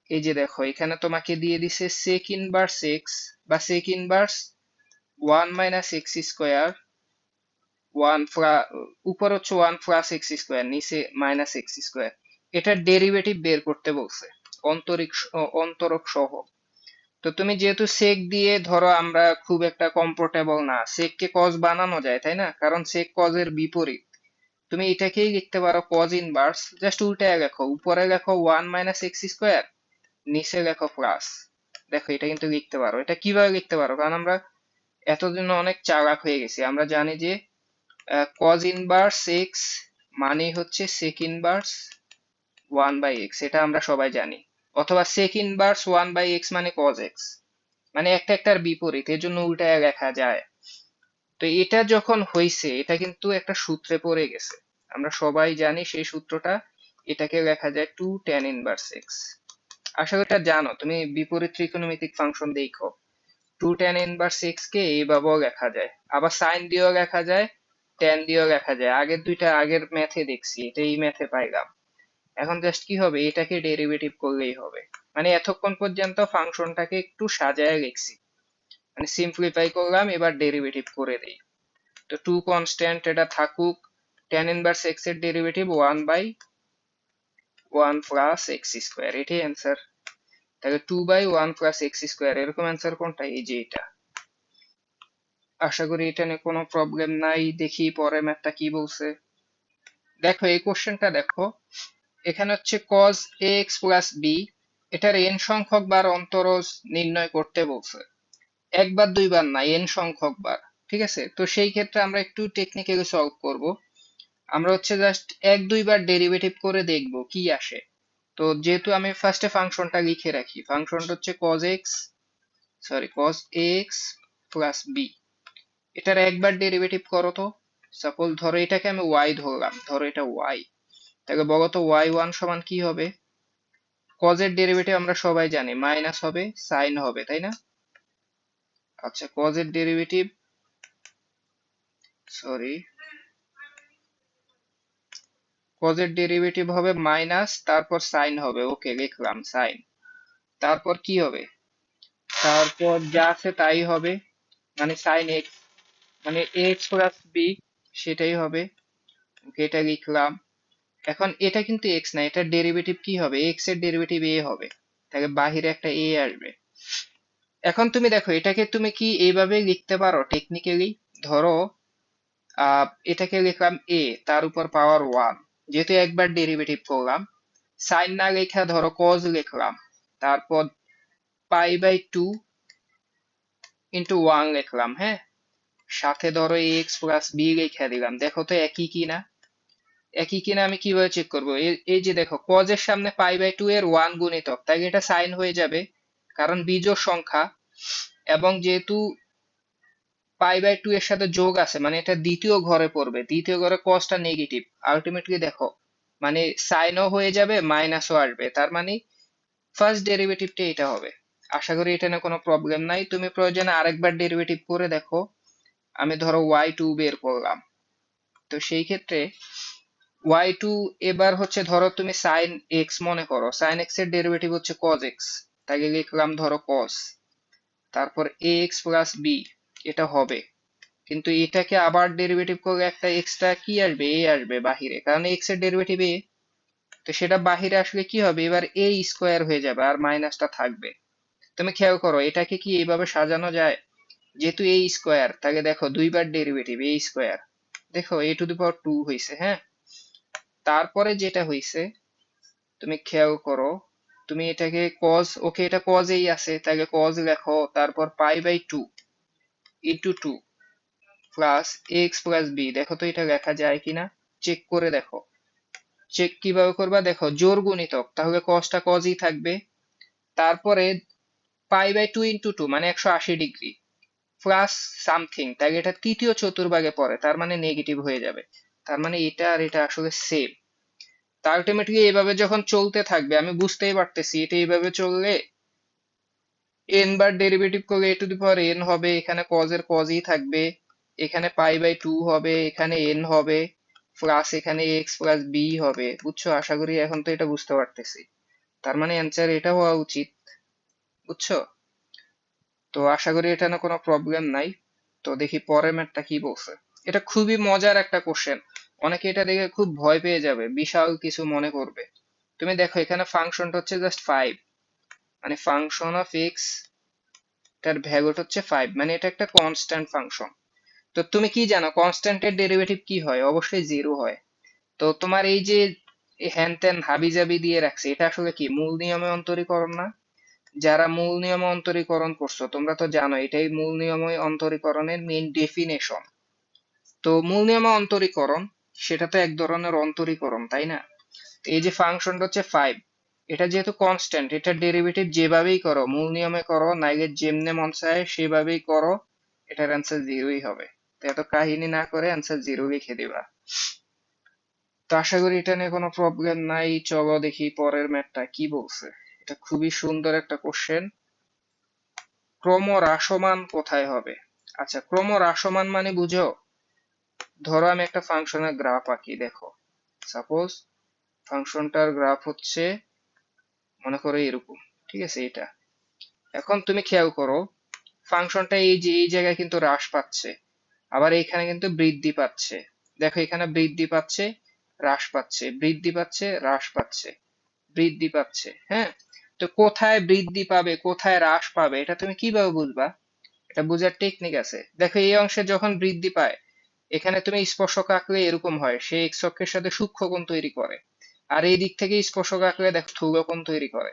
S1: এই যে দেখো, এখানে তোমাকে দিয়ে দিছে sec ইনভার্স x বা sec inverse 1 minus X square one উপর হচ্ছে 1 + x² নিচে -x², এটার ডেরিভেটিভ বের করতে বলছে অন্তরক সহ। তো তুমি যেহেতু সেক দিয়ে ধরো, আমরা খুব একটা কমফোর্টেবল না, সেক কে কজ বানানো যায় তাই না, কারণ সেক কজের বিপরীত। তুমি এটাকেই লিখতে পারো কজ ইনভার্স, জাস্ট উল্টায় লেখো, উপরে লেখো 1 - x², নিচে লেখো প্লাস। দেখো এটা কিন্তু লিখতে পারো। এটা কিভাবে লিখতে পারো, কারণ আমরা এতদিন অনেক চালাক হয়ে গেছি, আমরা জানি যে কজ ইনভার্স এক্স মানে হচ্ছে সেক ইনভার্স 1/x, এটা আমরা সবাই জানি। অথবা সেক ইনভার্স 1/x মানে কজ এক্স, মানে একটা একটার বিপরীত, এর জন্য উল্টায় লেখা যায়। তো এটা যখন হইছে, এটা কিন্তু একটা সূত্রে পড়ে গেছে, আমরা সবাই জানি সেই সূত্রটা। এটাকে লেখা যায় 2 tan−1x। আশা করি এটা জানো, তুমি বিপরীত ত্রিকোণমিতিক ফাংশন দেখো। 2 tan−1x কে এইভাবেও লেখা যায়, আবার সাইন দিয়েও লেখা যায়, ট্যান দিয়েও লেখা যায়। আগের দুইটা আগের ম্যাথে দেখছি, এটা এই ম্যাথে পাইলাম। এখন জাস্ট কি হবে, এটাকে ডেরিভেটিভ করলেই হবে। মানে এতক্ষণ পর্যন্ত ফাংশনটাকে একটু সাজায় লিখছি, মানে সিম্পলিফাই করলাম, এবার ডেরিভেটিভ করে দেই। তো 2 কনস্ট্যান্ট এটা থাকুক, tan−1x এর ডেরিভেটিভ 1/1 + x², এটাই অ্যান্সার। তাহলে 2/1 + x², এরকম অ্যান্সার কোনটা, এই যে এটা। আশা করি এটা নিয়ে কোনো প্রবলেম নাই। দেখি পরে ম্যাথটা কি বলছে। দেখো এই কোশ্চেনটা দেখো, এখানে হচ্ছে cos ax + b, এটার n সংখ্যক বার অন্তরজ নির্ণয় করতে বলছে, একবার দুইবার না, n সংখ্যক বার। ঠিক আছে, তো সেই ক্ষেত্রে আমরা একটু টেকনিক্যালি সলভ করব। আমরা হচ্ছে জাস্ট এক দুইবার ডেরিভেটিভ করে দেখব কি আসে। তো যেহেতু আমি ফার্স্টে ফাংশনটা লিখে রাখি, ফাংশনটা হচ্ছে cos ax + b, এটার একবার ডেরিভেটিভ করো তো। সাপোজ ধরো এটাকে আমি y ধরলাম, ধরো এটা y, তাহলে বলো তো y1 সমান কি হবে। cos এর ডেরিভেটিভ আমরা সবাই জানি মাইনাস হবে, সাইন হবে, তাই না। আচ্ছা, cos এর ডেরিভেটিভ, সরি, cos এর ডেরিভেটিভ হবে মাইনাস, তারপর সাইন হবে, ওকে লিখলাম সাইন। তারপর কি হবে, তারপর যা আছে তাই হবে, মানে সাইন এক্স, মানে এক্স প্লাস বি, সেটাই হবে, ওকে এটা লিখলাম। এখন এটা কিন্তু এক্স না, এটার ডেরিভেটিভ কি হবে, এক্স এর ডেরিভেটিভ এ হবে, তাহলে বাহিরে একটা এ আসবে। এখন তুমি দেখো, এটাকে তুমি কি এইভাবে লিখতে পারো টেকনিক্যালি। ধরো এটাকে লিখলাম এ, তার উপর পাওয়ার 1, যেহেতু একবার ডেরিভেটিভ করলাম। সাইন না লেখা ধরো কজ লিখলাম, তারপর π/2 × 1 লিখলাম, হ্যাঁ, সাথে ধরো এক্স প্লাস বি লিখে দিলাম। দেখো তো একই কিনা, একই কিনা আমি কিভাবে চেক করবো, এই যে দেখো cos এর সামনে π/2 এর 1 গুণিতক, তাই এটা সাইন হয়ে যাবে, কারণ বিজোড় সংখ্যা। এবং যেহেতু π/2 এর সাথে যোগ আছে, মানে এটা দ্বিতীয় ঘরে পড়বে, দ্বিতীয় ঘরে cosটা নেগেটিভ, আলটিমেটলি দেখো মানে সাইনও হয়ে যাবে, মাইনাসও আসবে, তার মানে ফার্স্ট ডেরিভেটিভটা এটা হবে। আশা করি এটা নিয়ে কোনো প্রবলেম নাই। তুমি প্রয়োজনে আরেকবার ডেরিভেটিভ করে দেখো। আমি ধরো y2 বের করলাম, তো সেই ক্ষেত্রে y2 এবার হচ্ছে ধরো তুমি সাইন এক্স মনে করো, সাইন এক্স এর ডেরিভেটিভ হচ্ছে cos x, তাকে লিখলাম ধরো cos, তারপর ax প্লাস b, এটা হবে। কিন্তু এটাকে আবার ডেরিভেটিভ করলে একটা এক্সট্রা কি আসবে, এ আসবে বাহিরে, কারণ এক্স এর ডেরিভেটিভ এ, তো সেটা বাহিরে আসলে কি হবে, এবার এ স্কোয়ার হয়ে যাবে আর মাইনাসটা থাকবে। তুমি খেয়াল করো এটাকে কি এইভাবে সাজানো যায়, যেহেতু এ স্কোয়ার, তাকে দেখো দুইবার ডেরিভেটিভ এ স্কোয়ার, দেখো a⁴ হয়েছে, হ্যাঁ। তারপরে যেটা হয়েছে তুমি খেয়াল করো, তুমি এটাকে cos, ওকে এটা cos এই আছে, তাহলে cos লেখো, তারপর π/2 × 2 প্লাস এক্স প্লাস বি, দেখো তো এটা লেখা যায় কিনা, চেক করে দেখো। চেক কিভাবে করবা, দেখো জোড় গুণিতক, তাহলে cosটা cosই থাকবে। তারপরে π/2 × 2 মানে 180 ডিগ্রি প্লাস সামথিং, তাহলে এটা তৃতীয় চতুর্ভাগে পড়ে, তার মানে নেগেটিভ হয়ে যাবে, তার মানে এটা আর এটা আসলে সেম। তা আলটিমেটলি এইভাবে যখন চলতে থাকবে, আমি বুঝতেই পারতেছি এটা এইভাবে চললে n বার ডেরিভেটিভ করলে a⁴n হবে, এখানে cos এর cosই থাকবে, এখানে π/2 হবে, এখানে n হবে, প্লাস এখানে x প্লাস b হবে, বুঝছো। আশা করি এখন তো এটা বুঝতে পারতেছি, তার মানে অ্যান্সার এটা হওয়া উচিত, বুঝছো। তো আশা করি এটা না কোনো প্রবলেম নাই। তো দেখি পরের ম্যাথটা কি বলছে। এটা খুবই মজার একটা কোশ্চেন, অনেকে এটা দেখে খুব ভয় পেয়ে যাবে, বিশাল কিছু মনে করবে। তুমি দেখো এখানে ফাংশনটা হচ্ছে জাস্ট 5, মানে ফাংশন অফ এক্স, তার ভ্যালুটা হচ্ছে 5, মানে এটা একটা কনস্ট্যান্ট ফাংশন। তো তুমি কি জানো কনস্ট্যান্টের ডেরিভেটিভ কি হয়? অবশ্যই জিরো হয়। তো তোমার এই যে হ্যান ত্যান হাবিজাবি দিয়ে রাখছে, এটা আসলে কি মূল নিয়মে অন্তরীকরণ না? যারা মূল নিয়মে অন্তরীকরণ করছো তোমরা তো জানো এটাই মূল নিয়মে অন্তরীকরণের মেইন ডেফিনেশন। তো মূল নিয়মে অন্তরীকরণ সেটা তো এক ধরনের অন্তরীকরণ, তাই না? তো এই যে ফাংশনটা হচ্ছে 5, এটা যেহেতু কনস্ট্যান্ট, এটার ডেরিভেটিভ যেভাবেই করো, মূল নিয়মে করো নাইলে যেমনে মন চায় সেভাবেই করো, এটার অ্যান্সার জিরোই হবে। তো এত কাহিনী না করে অ্যান্সার জিরো লিখে দিবা। তো আশা করি এটা নিয়ে কোনো প্রবলেম নাই। চলো দেখি পরের ম্যাথটা কি বলছে। এটা খুবই সুন্দর একটা কোশ্চেন। ক্রমহ্রাসমান কোথায় হবে? আচ্ছা, ক্রমহ্রাসমান মানে বুঝো, ধরো আমি একটা ফাংশনের গ্রাফ আঁকি, দেখো সাপোজ ফাংশনটার গ্রাফ হচ্ছে মনে করো এরকম, ঠিক আছে এটা। এখন তুমি খেয়াল করো ফাংশনটা এই যে এই জায়গায় কিন্তু হ্রাস পাচ্ছে, আবার এখানে কিন্তু বৃদ্ধি পাচ্ছে। দেখো এখানে বৃদ্ধি পাচ্ছে, হ্রাস পাচ্ছে, বৃদ্ধি পাচ্ছে, হ্রাস পাচ্ছে, বৃদ্ধি পাচ্ছে, হ্যাঁ। তো কোথায় বৃদ্ধি পাবে কোথায় হ্রাস পাবে এটা তুমি কিভাবে বুঝবা? এটা বোঝার টেকনিক আছে। দেখো এই অংশে যখন বৃদ্ধি পায়, এখানে তুমি স্পর্শক আঁকলে এরকম হয়, সে এক্স অক্ষের সাথে সূক্ষ্মকোণ তৈরি করে। আর এই দিক থেকে স্পর্শক আঁকলে দেখো স্থূলকোণ তৈরি করে।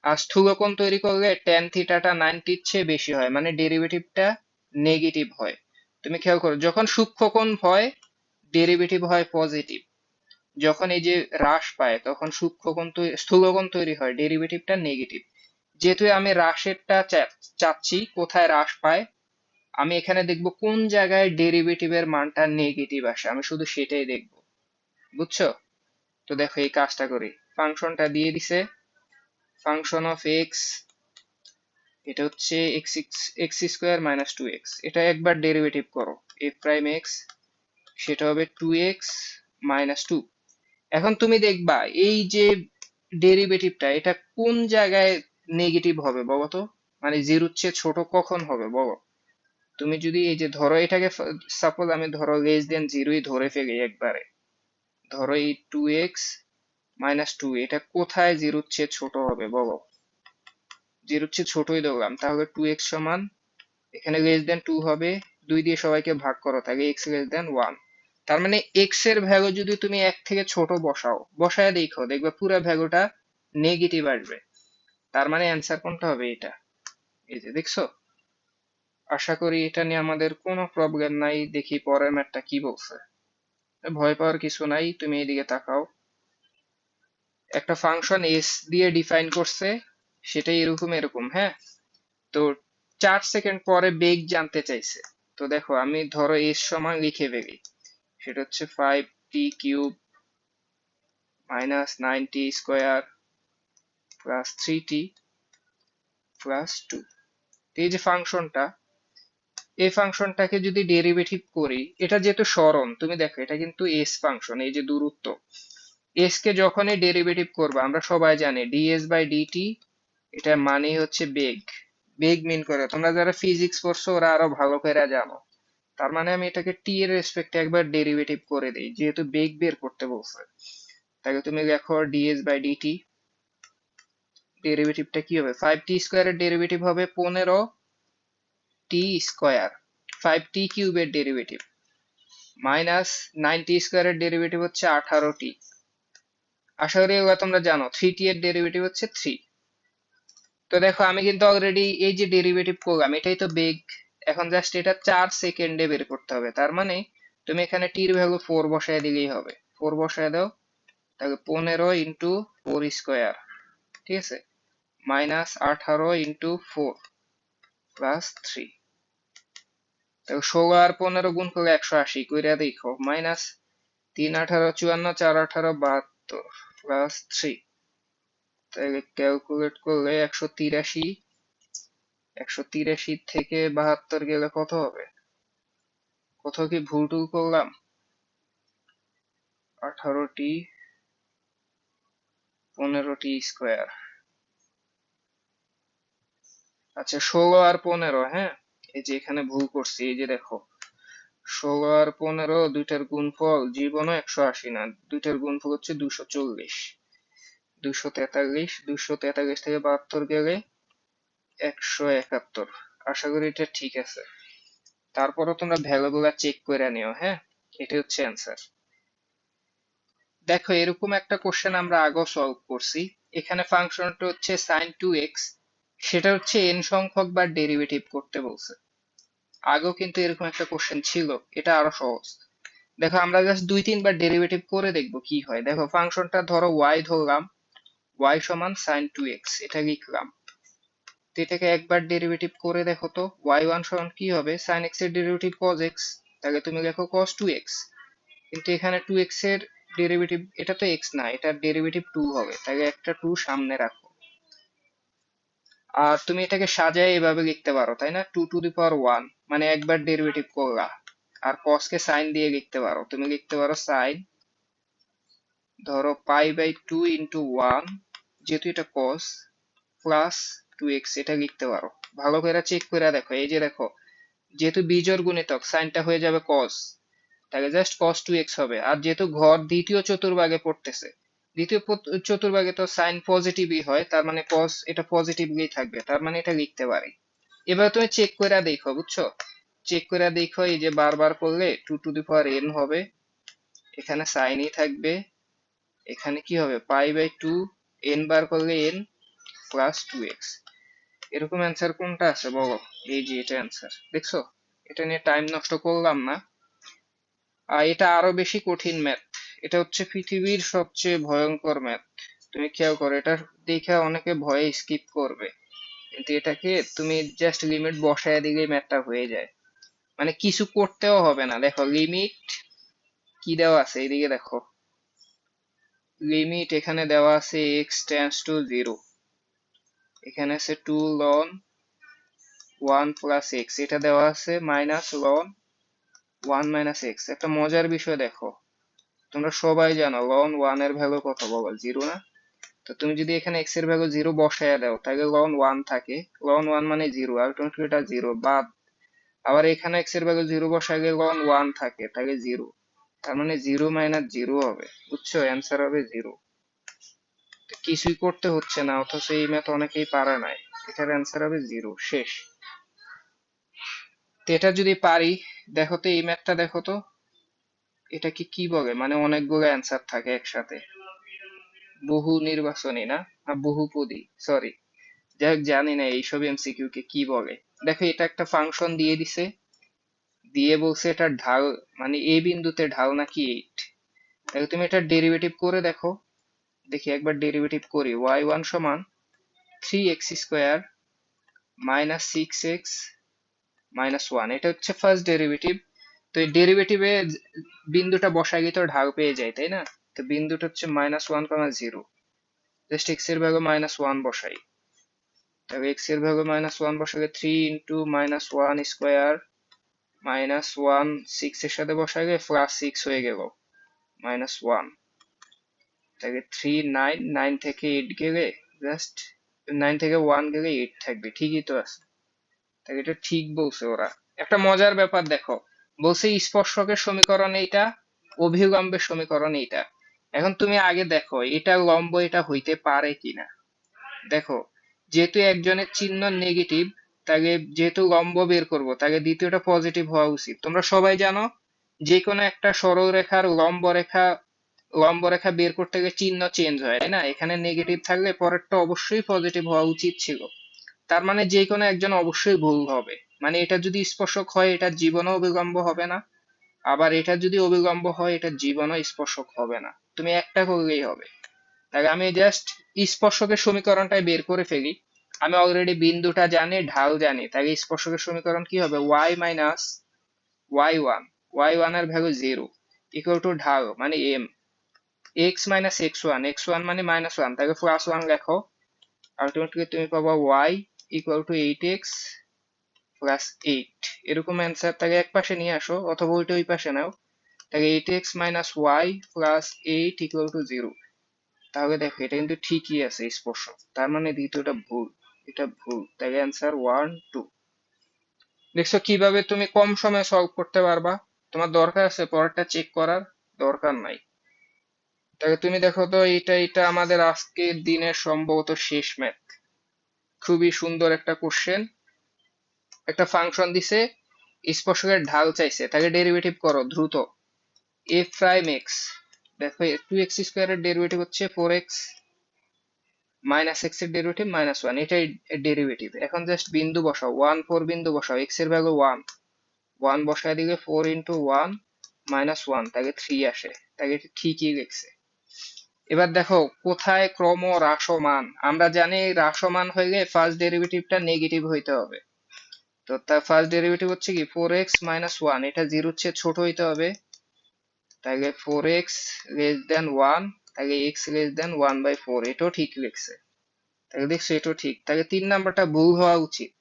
S1: আর স্থূলকোণ তৈরি করলে ট্যান থিটাটা 90-র চেয়ে বেশি হয়, মানে ডেরিভেটিভটা নেগেটিভ হয়। তুমি খেয়াল করো যখন সূক্ষ্মকোণ হয় ডেরিভেটিভ হয় পজিটিভ, যখন এই যে হ্রাস পায় তখন সূক্ষ্মকোণ স্থূলকোণ তৈরি হয়, ডেরিভেটিভটা নেগেটিভ। যেহেতু আমি হ্রাসেরটা চাচ্ছি কোথায় হ্রাস পায়, আমি এখানে দেখব কোন জায়গায় ডেরিভেটিভের মানটা নেগেটিভ আসে, আমি শুধু সেটাই দেখব। বুঝছো? তো দেখো এই কাজটা করি, ফাংশনটা দিয়ে দিছে ফাংশন অফ এক্স, এটা হচ্ছে x x square minus 2x, এটা একবার ডেরিভেটিভ করো এফ প্রাইম এক্স, সেটা হবে 2x মাইনাস 2। এখন তুমি দেখবা এই যে ডেরিভেটিভটা এটা কোন জায়গায় নেগেটিভ হবে বলো তো, মানে জিরোর চেয়ে ছোট কখন হবে বলো? তুমি যদি এই যে ধরো এটাকে সাপোজ আমি ধরো লেস দেন জিরোই ধরে ফেলি একবারে, ধরো এই 2x মাইনাস 2 এটা কোথায় জিরোর চেয়ে ছোট হবে বলো? জিরোর চেয়ে ছোটই ধরলাম, তাহলে 2x সমান এখানে লেস দেন 2 হবে, 2 দিয়ে সবাইকে ভাগ করো তাহলে x লেস দেন 1। তার মানে x এর ভ্যালু যদি তুমি 1 থেকে ছোট বসাও, বসায় দেখো দেখবে পুরো ভ্যালুটা নেগেটিভ আসবে। তার মানে অ্যান্সার কোনটা হবে? এটা। এই যে দেখছো, আশা করি এটা নিয়ে আমাদের কোনো প্রবলেম নাই। দেখি পরের ম্যাথটা কি বলছে। ভয় পাওয়ার কিছু নাই, তুমি এদিকে তাকাও। একটা ফাংশন এস দিয়ে ডিফাইন করছে, সেটা এরকম এরকম, হ্যাঁ। তো 4 সেকেন্ড পরে বেগ জানতে চাইছে। তো দেখো আমি ধরো এস সমান লিখে ফেলি, সেটা হচ্ছে 5t³ minus 9t² plus 3t plus 2। এই যে ফাংশনটা, এই ফাংশনটাকে যদি ডেরিভেটিভ করি, এটা যেহেতু সরণ, তুমি দেখো এটা কিন্তু এস ফাংশন, এই যে দূরত্ব, এস কে যখনই ডেরিভেটিভ করবে আমরা সবাই জানি ডিএস বাই ডিটি, এটা মানেই হচ্ছে বেগ। বেগ মিন করে, তোমরা যারা ফিজিক্স পড়ছো ওরা আরো ভালো করে জানো। তার মানে আমি এটাকে টি এর রেসপেক্টে একবার ডেরিভেটিভ করে দিই, যেহেতু বেগ বের করতে বলছে। তাহলে তুমি দেখো ডিএস বাই ডিটি, ডেরিভেটিভটা কি হবে? 5t² এর ডেরিভেটিভ হবে 15t², 5t³ এর ডেরিভেটিভ মাইনাস 9t² এর ডেরিভেটিভ হচ্ছে 18t। আশা করি এগুলো তোমরা জানো। 3t এর ডেরিভেটিভ হচ্ছে 3। তো দেখো আমি কিন্তু অলরেডি এই যে ডেরিভেটিভ করলাম এটাই তো বেগ। এখন জাস্ট এটা 4 সেকেন্ডে বের করতে হবে, তার মানে তুমি এখানে টির ভ্যালু 4 বসায় দিলেই হবে। 4 বসায় দাও, তাহলে 15 × 4², ঠিক আছে, মাইনাস 18 × 4 প্লাস 3। তাহলে 16 আর 15 গুণ করলে 180, কইরা দেখো মাইনাস 3 × 18 = 54, 4 × 18 = 72 প্লাস 3। তাহলে ক্যালকুলেট করলে 183, 183 থেকে 72 গেলে কত হবে? কোথাও কি ভুল টুল করলাম? 18t 15t², আচ্ছা 16 আর 15, হ্যাঁ এই যে এখানে ভুল করছি, এই যে দেখো 16 আর 15 দুইটার গুণফল জীবনও 180 না, দুইটার গুণফল হচ্ছে 240। 243 থেকে 72 গেলে 171। আশা করি এটা ঠিক আছে। তারপরও তোমরা ভ্যালুগুলা চেক করে নিও, হ্যাঁ? এটা হচ্ছে অ্যান্সার। দেখো এরকম একটা কোশ্চেন আমরা আগেও সলভ করছি। এখানে ফাংশনটা হচ্ছে sin 2x, সেটা হচ্ছে n সংখ্যক বার ডেরিভেটিভ করতে বলছে। আগেও কিন্তু এরকম একটা কোশ্চেন ছিল, এটা আরো সহজ। দেখো আমরা জাস্ট 2-3 বার ডেরিভেটিভ করে দেখবো কি হয়। দেখো ফাংশনটা ধরো y ধরলাম, y সমান sin 2x, এটা লিখলাম। তো এটাকে একবার ডেরিভেটিভ করে দেখো তো, y1 সমান কি হবে, sin x এর ডেরিভেটিভ cos x, তাহলে তুমি লেখো cos 2x। কিন্তু এখানে 2x এর ডেরিভেটিভ, এটা তো x না, এটার ডেরিভেটিভ 2 হবে, তাহলে একটা 2 সামনে রাখো। আর তুমি এটাকে সাজায় এভাবে লিখতে পারো, তাই না, 2 টু দি পাওয়ার 1, মানে একবার ডেরিভেটিভ করলা। আর cos কে sin দিয়ে লিখতে পারো, তুমি লিখতে পারো sin, ধরো পাই বাই 2 ইন্টু 1, যেহেতু এটা cos, প্লাস 2x, এটা লিখতে পারো। ভালো করে চেক করে দেখো, এই যে দেখো, যেহেতু বিজোড় গুণিতক সাইনটা হয়ে যাবে cos, তাহলে জাস্ট cos 2x হবে। আর যেহেতু ঘর দ্বিতীয় চতুর্ভাগে পড়তেছে, দ্বিতীয় চতুর্ভাগে তো সাইন পজিটিভই হয়, তার মানে cos এটা পজিটিভলি থাকবে, তার মানে এটা লিখতে পারি। এবার তুমি চেক করে দেখো, বুঝছো? চেক করে দেখো, এই যে বারবার করলে 2 টু দি পাওয়ার n হবে, এখানে সাইনই থাকবে, এখানে কি হবে পাই বাই 2, n বার করলে n প্লাস 2x। এরকম অ্যান্সার কোনটা আছে বলো? এই যে এটা অ্যান্সার, দেখছো? এটা নিয়ে টাইম নষ্ট করলাম না। আর এটা আরো বেশি কঠিন ম্যাথ, এটা হচ্ছে পৃথিবীর সবচেয়ে ভয়ঙ্কর ম্যাথ। তুমি খেয়াল করো, এটা দেখে অনেকে ভয়ে স্কিপ করবে, কিন্তু এটাকে তুমি জাস্ট লিমিট বসায় দিলেই ম্যাথটা হয়ে যায়, মানে কিছু করতেও হবে না। দেখো লিমিট কি দেওয়া আছে, এইদিকে দেখো, লিমিট এখানে দেওয়া আছে x টেন্ডস টু 0, এখানে আছে 2 ln 1 প্লাস x, এটা দেওয়া আছে মাইনাস ln 1 মাইনাস x। একটা মজার বিষয় দেখো, তোমরা সবাই জানো ln 1 এর ভ্যালু কত বলো, 0 না? তো তুমি যদি এখানে x এর ভ্যালু 0 বসায় দাও, তাহলে ln 1 থাকে, ln 1 মানে 0, আলটিমেটলি এটা 0 বাদ। আবার এখানে x এর ভ্যালু 0 বসাইলে ln 1 থাকে, তাহলে 0, তার মানে 0 মাইনাস 0 হবে, বুঝছো? অ্যান্সার হবে 0। তো কিছুই করতে হচ্ছে না, অথচ এই ম্যাথ অনেকেই পারে নাই, এটার অ্যান্সার হবে 0, শেষ। তো এটা যদি পারি, দেখো তো এই ম্যাথটা দেখো তো, এটাকে কি বলে, মানে অনেকগুলো অ্যান্সার থাকে একসাথে, বহু নির্বাচনী না, বহুপদী, সরি, যাই হোক জানি না এইসব এমসিকিউ কে কি বলে। দেখো এটা একটা ফাংশন দিয়ে দিছে, দিয়ে বলছে এটা ঢাল, মানে এই বিন্দুতে ঢাল নাকি 8। তাহলে তুমি এটা ডেরিভেটিভ করে দেখো, দেখি একবার ডেরিভেটিভ করি। y1 সমান 3x square minus 6x minus 1, এটা হচ্ছে ফার্স্ট ডেরিভেটিভ। তো এই ডেরিভেটিভে বিন্দুটা বসাই তো ঢাল পেয়ে যায়, তাই না? তো বিন্দুটা হচ্ছে -1, 0, জাস্ট x এর ভ্যালু -1 বসাই। তবে x এর ভ্যালু -1 বসালে 3 ইন্টু -1 স্কোয়ার -1, 6 এর সাথে বসালে প্লাস 6 হয়ে গেল -1, তাহলে 3 9, 9 থেকে 8 গেলে জাস্ট 9 থেকে 1 গেলে 8 থাকবে, ঠিকই তো আছে। তাহলে এটা ঠিক বলছে ওরা। একটা মজার ব্যাপার দেখো, বলছে স্পর্শকের সমীকরণ এইটা, অভিলম্বের সমীকরণ এইটা। এখন তুমি আগে দেখো এটা লম্ব এটা হইতে পারে কিনা। দেখো যেহেতু একজনের চিহ্ন নেগেটিভ, তাকে যেহেতু লম্ব বের করব, তাকে দ্বিতীয়টা পজিটিভ হওয়া উচিত। তোমরা সবাই জানো যে কোনো একটা সরলরেখার লম্ব রেখা বের করতে গেলে চিহ্ন চেঞ্জ হয়, তাই না? এখানে নেগেটিভ থাকলে পরেরটা অবশ্যই পজিটিভ হওয়া উচিত ছিল, তার মানে যে কোনো একজন অবশ্যই ভুল হবে। মানে এটা যদি স্পর্শক হয়, এটা জীবনও অভিলম্ব হবে না, আবার এটা যদি অভিলম্ব হয়, এটা জীবনও স্পর্শক হবে না। তুমি একটা করলেই হবে। তাহলে আমি জাস্ট স্পর্শকের সমীকরণটাই বের করে ফেলি। আমি অলরেডি বিন্দুটা জানি, ঢাল জানি, তাহলে স্পর্শকের সমীকরণ কি হবে, y মাইনাস y1, y1 এর ভ্যালু 0 ইকুয়াল টু ঢাল মানে m, x minus x1, x1 মানে -1, তাহলে প্লাস 1 লেখো। আলটিমেটলি তুমি পাবা y equal to 8x plus 8। এরকম অ্যান্সার, তাকে এক পাশে নিয়ে আসো অথবা ওইটা ওই পাশে নাও। তাহলে 8x minus y plus 8 equal to 0। তাহলে দেখো এটা কিন্তু ঠিকই আছে স্পর্শক, তার মানে দ্বিতীয়টা ভুল, এটা ভুল। তাহলে অ্যান্সার 1 2। দেখছো কিভাবে তুমি কম সময়ে সলভ করতে পারবা? তোমার দরকার আছে পরেরটা চেক করার? দরকার নাই। তাহলে তুমি দেখো তো, এটা আমাদের আজকের দিনের সম্ভবত শেষ ম্যাথ। খুবই সুন্দর একটা কোশ্চেন। একটা ফাংশন দিছে, স্পর্শকের ঢাল চাইছে, তাকে ডেরিভেটিভ করো দ্রুত। এ প্রাইম এক্স, দেখো 2x² এর ডেরিভেটিভ হচ্ছে 4x, মাইনাস এক্স এর ডেরিভেটিভ -1, এটাই ডেরিভেটিভ। এখন জাস্ট বিন্দু বসাও, 1 4 বিন্দু বসাও, এক্স এর ভ্যালু 1, 1 বসায় দিকে 4 ইন্টু 1 -1, তাকে 3 আসে, তাকে এটা ঠিকই লিখছে। এবার দেখো কোথায় ক্রম হ্রাসমান। আমরা জানি হ্রাসমান হইলে ফার্স্ট ডেরিভেটিভটা নেগেটিভ হইতে হবে। তো তার ফার্স্ট ডেরিভেটিভ হচ্ছে কি 4x - 1, এটা জিরোর চেয়ে ছোট হইতে হবে। তাহলে 4x লেস দেন 1, তাহলে x লেস দেন 1/4, এটাও ঠিক লিখছে। তাহলে দেখছো এটাও ঠিক। তাহলে 3 নাম্বারটা ভুল হওয়া উচিত।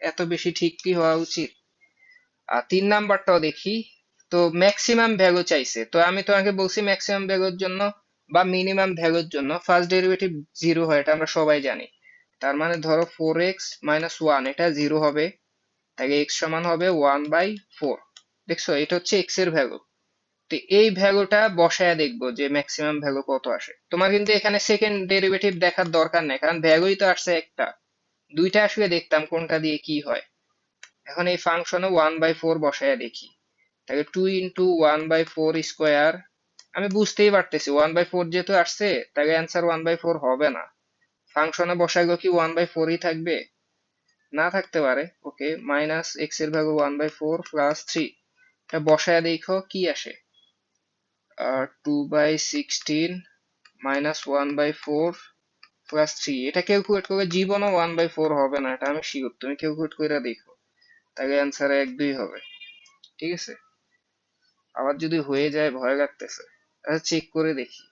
S1: এত বেশি ঠিক কি হওয়া উচিত? আর 3 নাম্বারটাও দেখি। তো ম্যাক্সিমাম ভ্যালু চাইছে, তো আমি তোমাকে বলছি ম্যাক্সিমাম ভ্যালুর জন্য বা মিনিমাম ভ্যালুর জন্য ফার্স্ট ডেরিভেটিভ জিরো হয়, এটা আমরা সবাই জানি। তার মানে ধরো 4x - 1, এটা জিরো হবে, তাহলে x সমান হবে 1/4। দেখছো এটা হচ্ছে x এর ভ্যালু। তো এই ভ্যালুটা বসায় দেখবো যে ম্যাক্সিমাম ভ্যালু কত আসে। তোমার কিন্তু এখানে সেকেন্ড ডেরিভেটিভ দেখার দরকার নেই, কারণ ভ্যালুই তো আসছে একটা। দুইটা আসলে দেখতাম কোনটা দিয়ে কি হয়। এখন এই ফাংশনে 1/4 বসায় দেখি, তাহলে 2 ইন্টু 1/4 স্কোয়ার। আমি বুঝতেই পারতেছি 1/4 যেহেতু আসছে, তাহলে অ্যান্সার 1/4 হবে না। ফাংশনে বসাইলে কি 1/4ই থাকবে? না থাকতে পারে। ওকে, মাইনাস এক্স এর ভ্যালু 1/4 প্লাস 3, এটা বসায় দেখো কি আসে। 2/16 মাইনাস 1/4 প্লাস 3, এটা ক্যালকুলেট করে জীবনও 1/4 হবে না, এটা আমি শিওর। তুমি ক্যালকুলেট করে দেখো, তাহলে অ্যান্সার 1 2 হবে। ঠিক আছে, আবার যদি হয়ে যায় ভয় লাগতেছে। আচ্ছা চেক করে দেখি।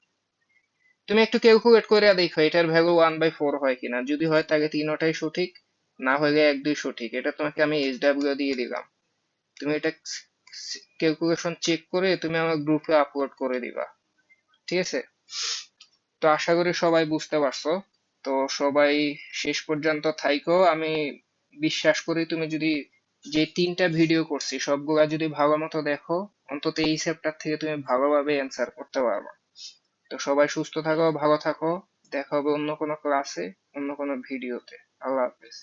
S1: তুমি একটু ক্যালকুলেট করে দেখো এটার ভ্যালু 1/4 হয় কিনা। যদি হয় তাহলে তিনোটাই সঠিক, না হলে 1 2 সঠিক। এটা তোমাকে আমি SW দিয়ে দিলাম। তুমি এটা ক্যালকুলেশন চেক করে তুমি আমার গ্রুপে আপলোড করে দিবা। ঠিক আছে, তো আশা করি সবাই বুঝতে পারছো। তো সবাই শেষ পর্যন্ত থাইকো। আমি বিশ্বাস করি তুমি যদি যে 3টা ভিডিও করছি সবগুলা যদি ভালো মতো দেখো, অন্তত এই চ্যাপ্টার থেকে তুমি ভালোভাবে অ্যান্সার করতে পারবে। তো সবাই সুস্থ থাকো, ভালো থাকো। দেখা হবে অন্য কোনো ক্লাসে, অন্য কোনো ভিডিওতে। আল্লাহ হাফেজ।